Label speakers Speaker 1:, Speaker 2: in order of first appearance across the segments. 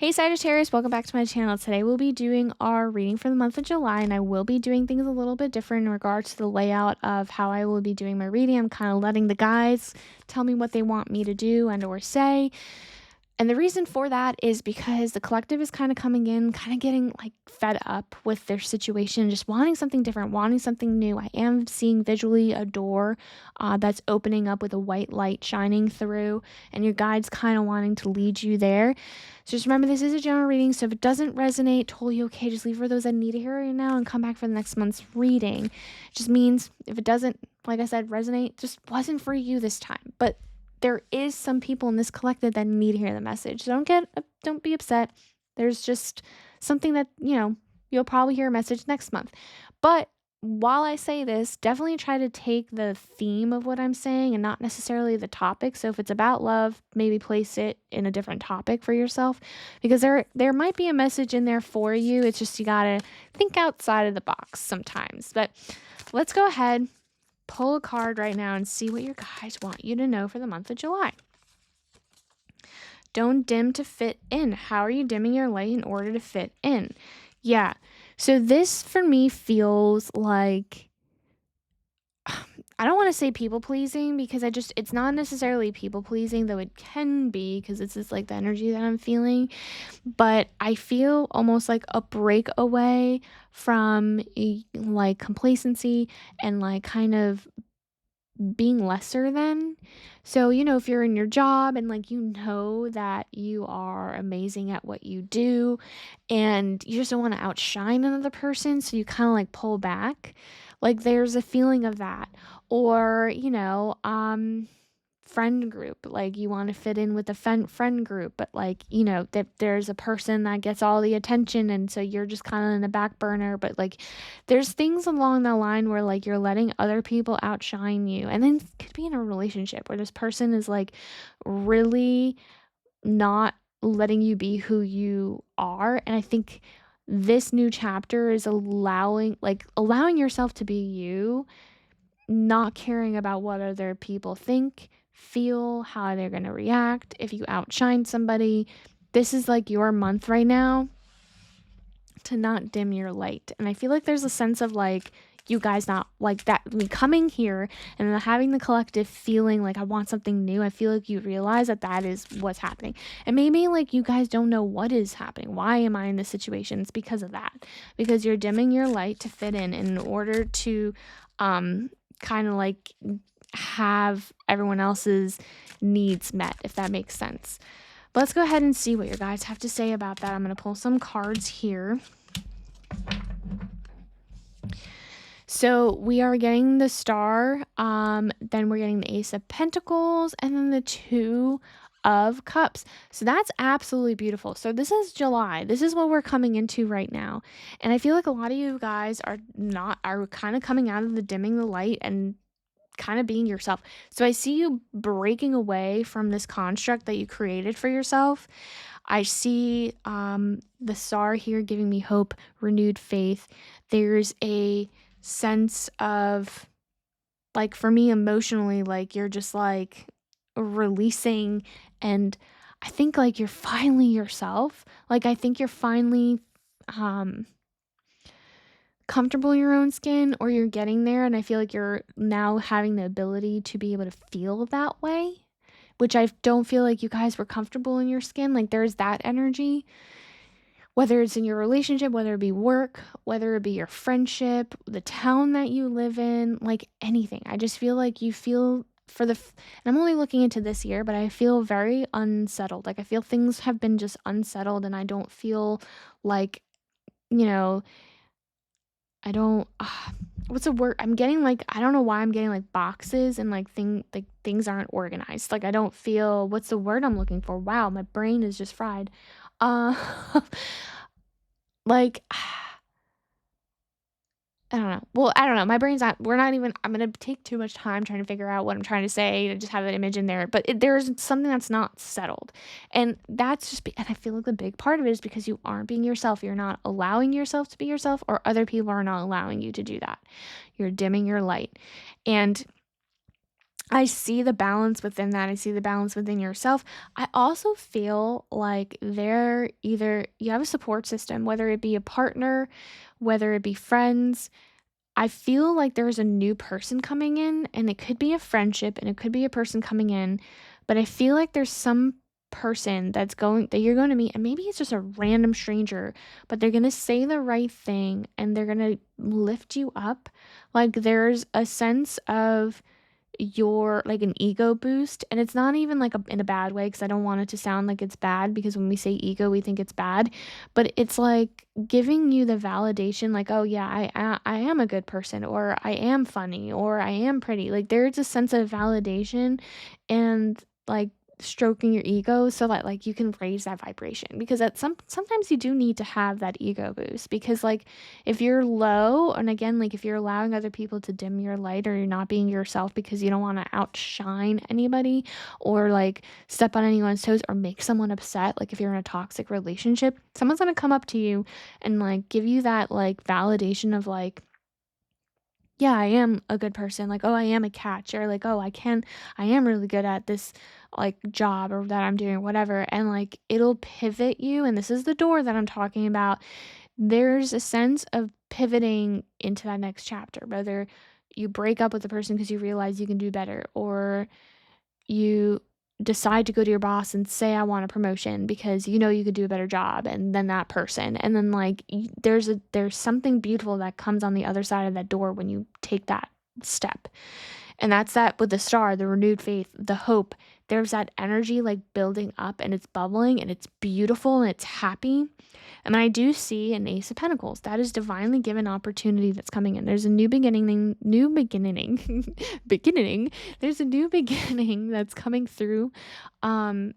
Speaker 1: Hey Sagittarius, welcome back to my channel. Today we'll be doing our reading for the month of July, and I will be doing things a little bit different in regards to the layout of how I will be doing my reading. I'm kind of letting the guides tell me what they want me to do and or say. And the reason for that is because the collective is kind of coming in, kind of getting like fed up with their situation, just wanting something different, wanting something new. I am seeing visually a door that's opening up with a white light shining through, and your guide's kind of wanting to lead you there. So just remember, this is a general reading. So if it doesn't resonate, totally okay. Just leave for those that need to hear it now and come back for the next month's reading. It just means if it doesn't, like I said, resonate, just wasn't for you this time. But there is some people in this collective that need to hear the message. So don't be upset. There's just something that, you'll probably hear a message next month. But while I say this, definitely try to take the theme of what I'm saying and not necessarily the topic. So if it's about love, maybe place it in a different topic for yourself, because there might be a message in there for you. It's just you got to think outside of the box sometimes. But let's go ahead, pull a card right now and see what your guides want you to know for the month of July. Don't dim to fit in. How are you dimming your light in order to fit in? Yeah. So this for me feels like, I don't want to say people pleasing, because it's not necessarily people pleasing, though it can be, because this is like the energy that I'm feeling. But I feel almost like a breakaway from like complacency and like kind of being lesser than. So, if you're in your job and like that you are amazing at what you do and you just don't want to outshine another person, so you kind of like pull back. Like there's a feeling of that. Or, friend group, like you want to fit in with the friend group, but like that there's a person that gets all the attention, and so you're just kind of in the back burner. But like there's things along the line where like you're letting other people outshine you. And then it could be in a relationship where this person is like really not letting you be who you are. And I think this new chapter is allowing yourself to be you, not caring about what other people think, feel, how they're going to react if you outshine somebody. This is like your month right now to not dim your light. And I feel like there's a sense of like you guys not like that, me coming here and then having the collective feeling like I want something new. I feel like you realize that that is what's happening. And maybe like you guys don't know what is happening. Why am I in this situation? It's because of that. Because you're dimming your light to fit in order to kind of like have everyone else's needs met, if that makes sense. But let's go ahead and see what your guys have to say about that. I'm going to pull some cards here. So we are getting the Star, then we're getting the Ace of Pentacles, and then the Two of Cups. So that's absolutely beautiful. So this is July. This is what we're coming into right now. And I feel like a lot of you guys are kind of coming out of the dimming the light and kind of being yourself. So I see you breaking away from this construct that you created for yourself. I see the Star here giving me hope, renewed faith. There's a sense of, like, for me emotionally, like you're just like releasing, and I think like you're finally yourself. Like I think you're finally comfortable in your own skin, or you're getting there, and I feel like you're now having the ability to be able to feel that way, which I don't feel like you guys were comfortable in your skin. Like there's that energy, whether it's in your relationship, whether it be work, whether it be your friendship, the town that you live in, like anything. I just feel like you feel and I'm only looking into this year, but I feel very unsettled. Like I feel things have been just unsettled, and I don't feel like, I don't, what's a word? I'm getting like, I don't know why I'm getting like boxes and like things aren't organized. Like I don't feel, what's the word I'm looking for? Wow, my brain is just fried. Uh, like, I don't know. Well, I don't know. My brain's not, I'm going to take too much time trying to figure out what I'm trying to say to just have that image in there. But there's something that's not settled. And that's and I feel like the big part of it is because you aren't being yourself. You're not allowing yourself to be yourself, or other people are not allowing you to do that. You're dimming your light. And I see the balance within that. I see the balance within yourself. I also feel like they're either you have a support system, whether it be a partner, whether it be friends. I feel like there's a new person coming in, and it could be a friendship and it could be a person coming in, but I feel like there's some person that you're going to meet, and maybe it's just a random stranger, but they're going to say the right thing and they're going to lift you up. Like there's a sense of your like an ego boost, and it's not even like in a bad way, because I don't want it to sound like it's bad, because when we say ego we think it's bad, but it's like giving you the validation, like, oh yeah, I am a good person, or I am funny, or I am pretty. Like there's a sense of validation and like stroking your ego so that like you can raise that vibration, because sometimes you do need to have that ego boost, because like if you're low, and again, like if you're allowing other people to dim your light, or you're not being yourself because you don't want to outshine anybody, or like step on anyone's toes, or make someone upset, like if you're in a toxic relationship, someone's going to come up to you and like give you that like validation of like, yeah, I am a good person. Like, oh, I am a catch, or like, oh, I am really good at this like job or that I'm doing, whatever. And like, it'll pivot you. And this is the door that I'm talking about. There's a sense of pivoting into that next chapter, whether you break up with the person because you realize you can do better, or you decide to go to your boss and say I want a promotion because you know you could do a better job and than that person. And then like there's something beautiful that comes on the other side of that door when you take that step. And that's that with the star, the renewed faith, the hope. There's that energy like building up, and it's bubbling and it's beautiful and it's happy. And I do see an Ace of Pentacles. That is divinely given opportunity that's coming in. There's a new beginning, beginning. There's a new beginning that's coming through, of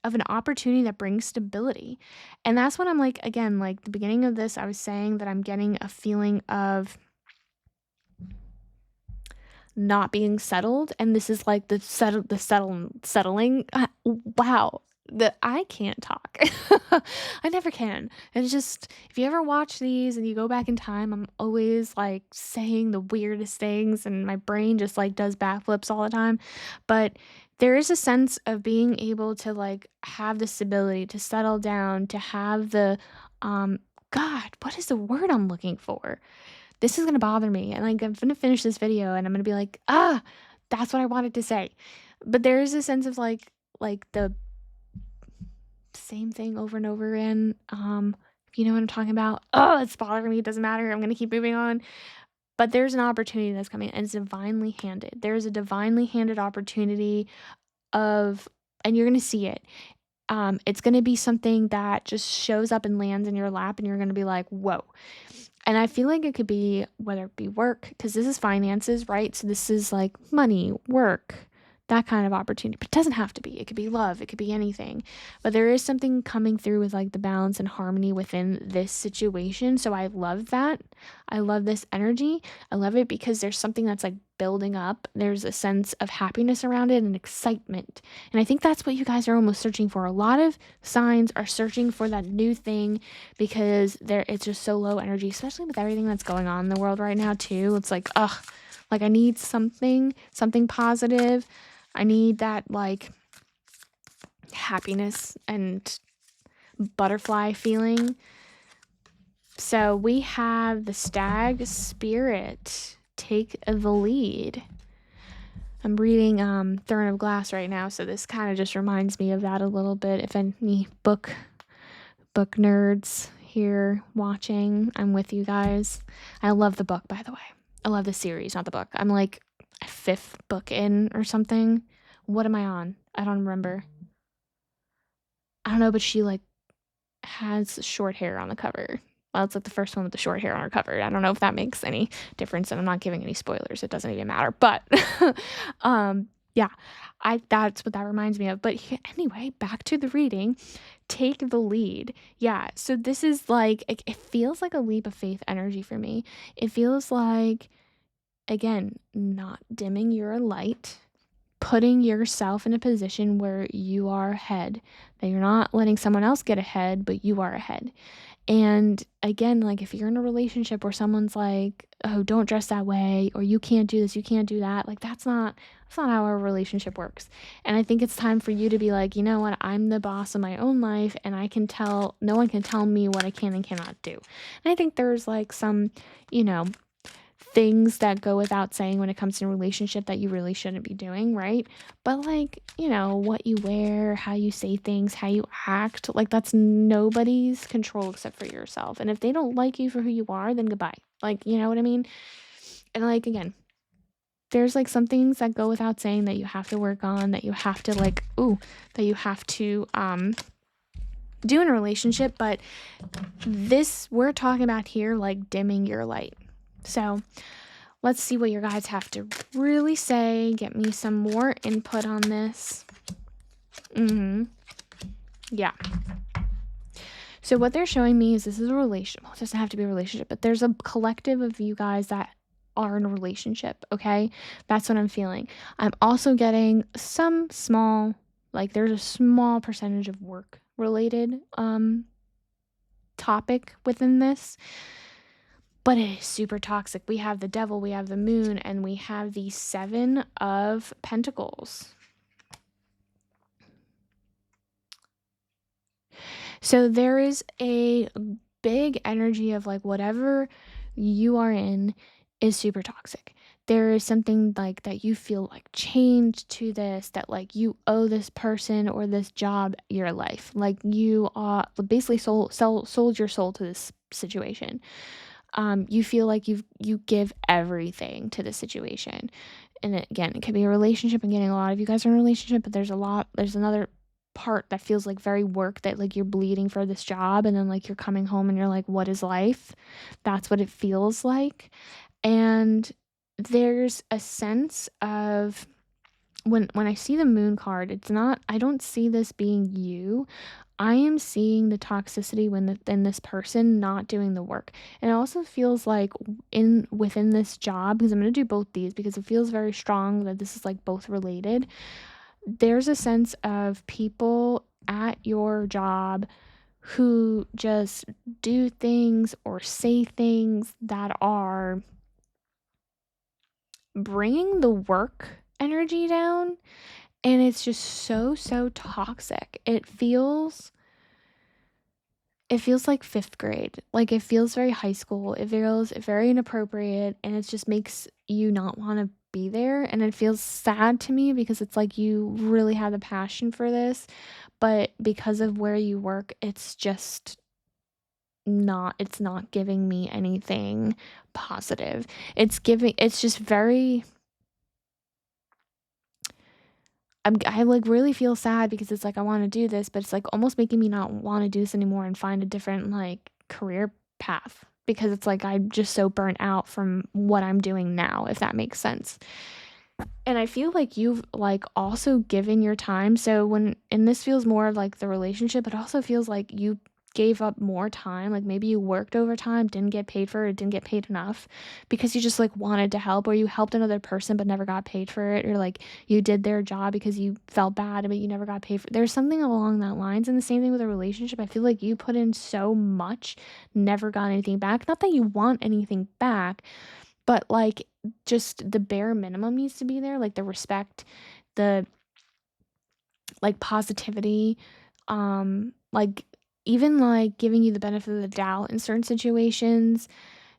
Speaker 1: an opportunity that brings stability. And that's what I'm like, again, like the beginning of this, I was saying that I'm getting a feeling of not being settled, and this is like settling. Wow, the I can't talk. I never can. It's just, if you ever watch these and you go back in time, I'm always like saying the weirdest things, and my brain just like does backflips all the time. But there is a sense of being able to like have the stability, to settle down, to have the um God, what is the word I'm looking for? This is gonna bother me, and like I'm gonna finish this video and I'm gonna be like, ah, that's what I wanted to say. But there is a sense of like the same thing over and over again. If you know what I'm talking about. Oh, it's bothering me. It doesn't matter. I'm gonna keep moving on. But there's an opportunity that's coming, and it's divinely handed. There's a divinely handed opportunity of, and you're gonna see it. It's gonna be something that just shows up and lands in your lap, and you're gonna be like, whoa. And I feel like it could be, whether it be work, because this is finances, right? So this is like money, work, that kind of opportunity. But it doesn't have to be. It could be love. It could be anything. But there is something coming through with like the balance and harmony within this situation. So I love that. I love this energy. I love it because there's something that's like building up. There's a sense of happiness around it and excitement. And I think that's what you guys are almost searching for. A lot of signs are searching for that new thing, because it's just so low energy, especially with everything that's going on in the world right now too. It's like, ugh, like I need something positive. I need that like happiness and butterfly feeling. So we have the Stag Spirit take the lead. I'm reading Throne of Glass right now, so this kind of just reminds me of that a little bit. If any book nerds here watching, I'm with you guys. I love the book, by the way. I love the series, not the book. I'm like a 5th book in or something. What am I on? I don't remember. I don't know, but she like has short hair on the cover. Well, it's like the first one with the short hair on her cover. I don't know if that makes any difference, and I'm not giving any spoilers. It doesn't even matter. But yeah, that's what that reminds me of. But anyway, back to the reading. Take the lead. Yeah, so this is like, it feels like a leap of faith energy for me. It feels like, again, not dimming your light, putting yourself in a position where you are ahead, that you're not letting someone else get ahead, but you are ahead. And again, like if you're in a relationship where someone's like, oh, don't dress that way, or you can't do this, you can't do that, like that's not That's not how our relationship works. And I think it's time for you to be like, you know what, I'm the boss of my own life, and no one can tell me what I can and cannot do. And I think there's like some, you know, things that go without saying when it comes to a relationship that you really shouldn't be doing, right? But like, you know, what you wear, how you say things, how you act, like that's nobody's control except for yourself. And if they don't like you for who you are, then goodbye. Like, you know what I mean? And like again, there's like some things that go without saying that you have to work on, that you have to like, that you have to do in a relationship, but this we're talking about here like dimming your light. So let's see what your guys have to really say. Get me some more input on this. Yeah. So what they're showing me is this is a relationship. Well, it doesn't have to be a relationship, but there's a collective of you guys that are in a relationship, okay? That's what I'm feeling. I'm also getting some small, like there's a small percentage of work related topic within this, but it is super toxic. We have the devil, we have the moon, and we have the 7 of Pentacles. So there is a big energy of like whatever you are in is super toxic. There is something like that you feel like chained to this, that like you owe this person or this job your life. Like you basically sold your soul to this situation. You feel like you give everything to the situation. And again, it could be a relationship. I'm getting a lot of you guys are in a relationship, but there's another part that feels like very work, that like you're bleeding for this job, and then like you're coming home and you're like, what is life? That's what it feels like. And there's a sense of when I see the moon card, it's not, I don't see this being you. I am seeing the toxicity in this person not doing the work. And it also feels like within this job, because I'm going to do both these because it feels very strong that this is like both related. There's a sense of people at your job who just do things or say things that are bringing the work energy down, and it's just so toxic. It feels like 5th grade. Like it feels very high school. It feels very inappropriate, and it just makes you not want to be there. And it feels sad to me because it's like you really have the passion for this, but because of where you work, it's not giving me anything positive. It's just very I like really feel sad because it's like I want to do this, but it's like almost making me not want to do this anymore and find a different like career path, because it's like I'm just so burnt out from what I'm doing now, if that makes sense. And I feel like you've like also given your time. So and this feels more of like the relationship, it also feels like you gave up more time. Like maybe you worked overtime, didn't get paid for it, didn't get paid enough because you just like wanted to help, or you helped another person but never got paid for it, or like you did their job because you felt bad but you never got paid for it. There's something along that lines. And the same thing with a relationship. I feel like you put in so much, never got anything back. Not that you want anything back, but like just the bare minimum needs to be there, like the respect, the like positivity, like even like giving you the benefit of the doubt in certain situations.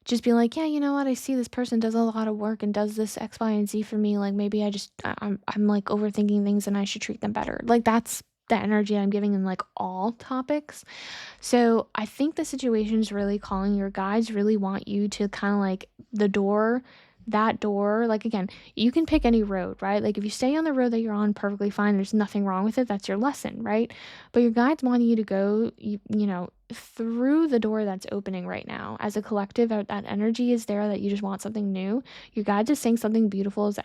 Speaker 1: Just being like, yeah, you know what, I see this person does a lot of work and does this X, Y, and Z for me. Like maybe I'm like overthinking things and I should treat them better. Like that's the energy I'm giving in like all topics. So I think the situation is really calling. Your guides really want you to kind of like that door, like again, you can pick any road, right? Like if you stay on the road that you're on perfectly fine, there's nothing wrong with it. That's your lesson, right? But your guides want you to go, you know, through the door that's opening right now. As a collective, that energy is there, that you just want something new. Your guides is saying something beautiful is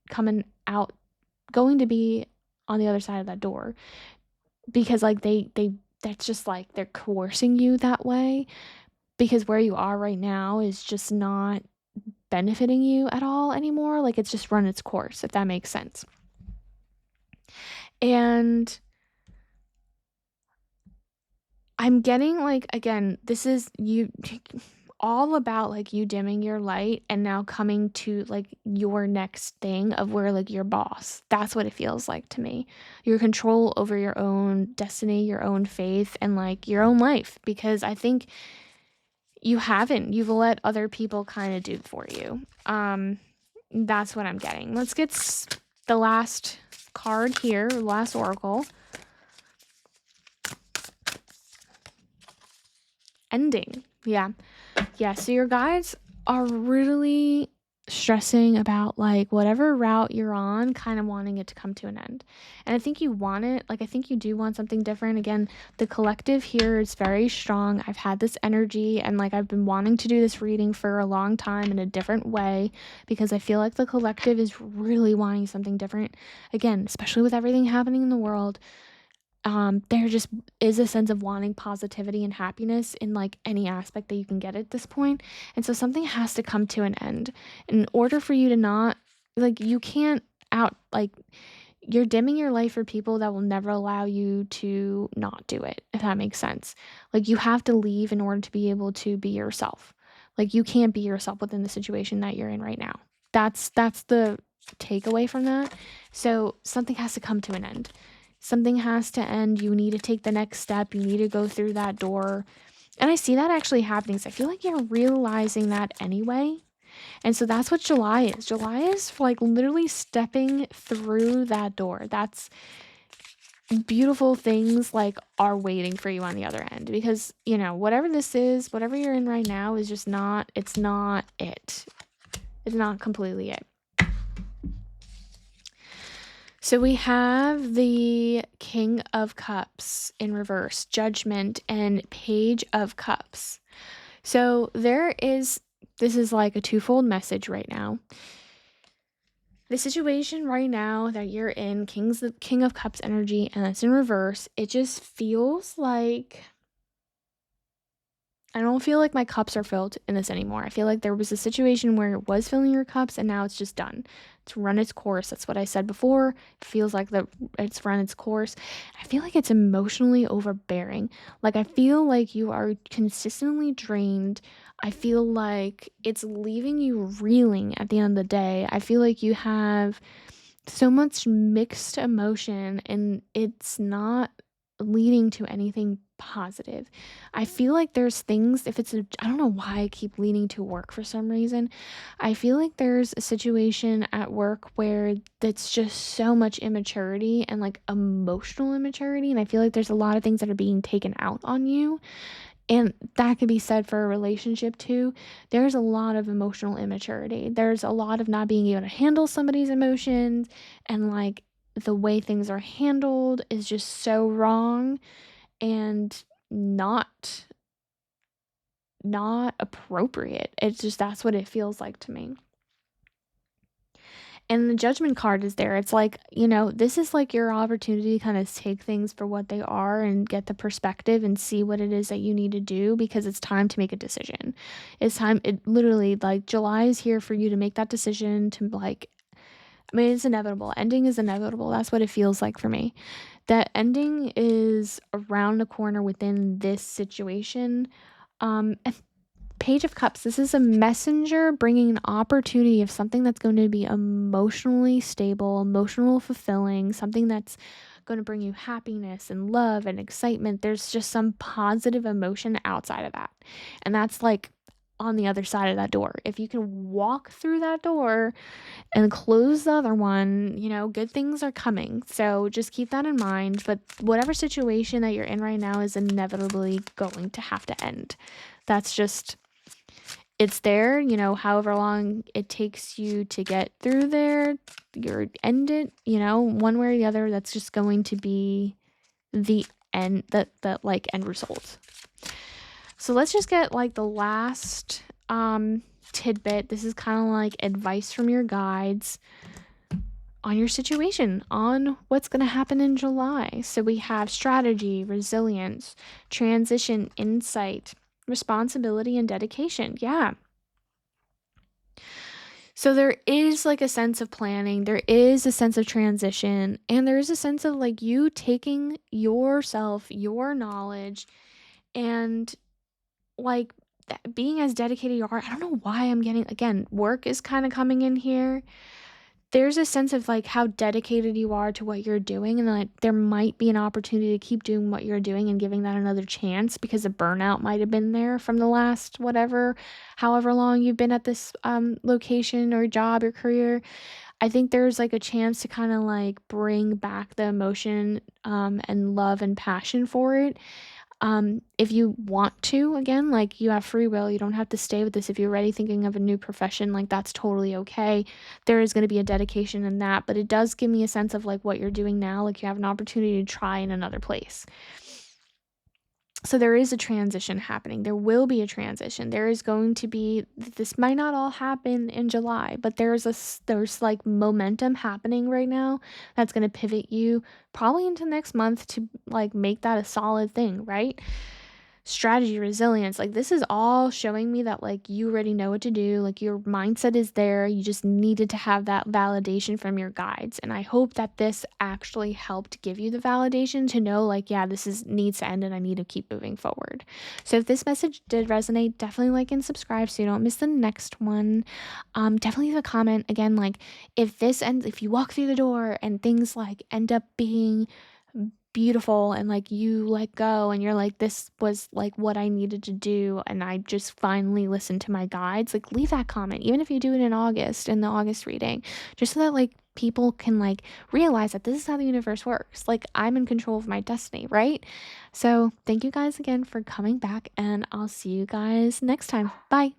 Speaker 1: coming out, going to be on the other side of that door, because like they that's just like they're coercing you that way, because where you are right now is just not benefiting you at all anymore. Like it's just run its course, if that makes sense. And I'm getting like, again, this is you all about like you dimming your light and now coming to like your next thing of where like your boss. That's what it feels like to me. Your control over your own destiny, your own faith, and like your own life. Because I think you haven't. You've let other people kind of do it for you. That's what I'm getting. Let's get the last card here, last oracle. Ending. Yeah. So your guides are really stressing about like whatever route you're on, kind of wanting it to come to an end. And I think you want it. Like, I think you do want something different. Again, the collective here is very strong. I've had this energy and like I've been wanting to do this reading for a long time in a different way because I feel like the collective is really wanting something different. Again, especially with everything happening in the world. There just is a sense of wanting positivity and happiness in like any aspect that you can get at this point. And so something has to come to an end in order for you to not like, you can't like you're dimming your light for people that will never allow you to not do it, if that makes sense. Like, you have to leave in order to be able to be yourself. Like, you can't be yourself within the situation that you're in right now. That's the takeaway from that. So something has to come to an end. Something has to end. You need to take the next step. You need to go through that door. And I see that actually happening. So I feel like you're realizing that anyway. And so that's what July is. July is like literally stepping through that door. That's beautiful things like are waiting for you on the other end, because, you know, whatever this is, whatever you're in right now is just not, it's not it. It's not completely it. So we have the King of Cups in reverse, Judgment, and Page of Cups. So this is like a twofold message right now. The situation right now that you're in, King of Cups energy, and it's in reverse, it just feels like I don't feel like my cups are filled in this anymore. I feel like there was a situation where it was filling your cups and now it's just done. It's run its course. That's what I said before. It feels like it's run its course. I feel like it's emotionally overbearing. Like, I feel like you are consistently drained. I feel like it's leaving you reeling at the end of the day. I feel like you have so much mixed emotion and it's not leading to anything positive. I feel like there's things, I don't know why I keep leaning to work for some reason. I feel like there's a situation at work where that's just so much immaturity and like emotional immaturity. And I feel like there's a lot of things that are being taken out on you. And that could be said for a relationship too. There's a lot of emotional immaturity. There's a lot of not being able to handle somebody's emotions, and like the way things are handled is just so wrong and not appropriate. It's just, that's what it feels like to me. And the Judgment card is there. It's like, you know, this is like your opportunity to kind of take things for what they are and get the perspective and see what it is that you need to do, because it's time to make a decision. It's time, it literally, like, July is here for you to make that decision to, like, I mean, it's inevitable. Ending is inevitable. That's what it feels like for me. That ending is around the corner within this situation. And Page of Cups, this is a messenger bringing an opportunity of something that's going to be emotionally stable, emotional fulfilling, something that's going to bring you happiness and love and excitement. There's just some positive emotion outside of that. And that's like on the other side of that door. If you can walk through that door and close the other one, you know, good things are coming. So just keep that in mind. But whatever situation that you're in right now is inevitably going to have to end. That's just, it's there, you know, however long it takes you to get through there, you're end it, you know, one way or the other, that's just going to be the end, that like end result. So let's just get like the last tidbit. This is kind of like advice from your guides on your situation, on what's going to happen in July. So we have strategy, resilience, transition, insight, responsibility, and dedication. Yeah. So there is like a sense of planning, there is a sense of transition, and there is a sense of like you taking yourself, your knowledge, and like being as dedicated you are, I don't know why I'm getting, again, work is kind of coming in here. There's a sense of like how dedicated you are to what you're doing, and like there might be an opportunity to keep doing what you're doing and giving that another chance, because a burnout might have been there from the last whatever, however long you've been at this location or job or career. I think there's like a chance to kind of like bring back the emotion and love and passion for it. If you want to, again, like you have free will, you don't have to stay with this. If you're already thinking of a new profession, like that's totally okay. There is going to be a dedication in that, but it does give me a sense of like what you're doing now, like you have an opportunity to try in another place. So there is a transition happening. There will be a transition. There is going to be, this might not all happen in July, but there's like momentum happening right now that's going to pivot you probably into next month to like make that a solid thing, right? Strategy, resilience, like this is all showing me that like you already know what to do, like your mindset is there, you just needed to have that validation from your guides. And I hope that this actually helped give you the validation to know like, yeah, this is needs to end and I need to keep moving forward. So if this message did resonate, definitely like and subscribe so you don't miss the next one. Definitely leave a comment. Again, like if this ends, if you walk through the door and things like end up being beautiful and like you let go and you're like, this was like what I needed to do and I just finally listened to my guides, like leave that comment, even if you do it in August, in the August reading, just so that like people can like realize that this is how the universe works, like I'm in control of my destiny, right? So thank you guys again for coming back, and I'll see you guys next time. Bye.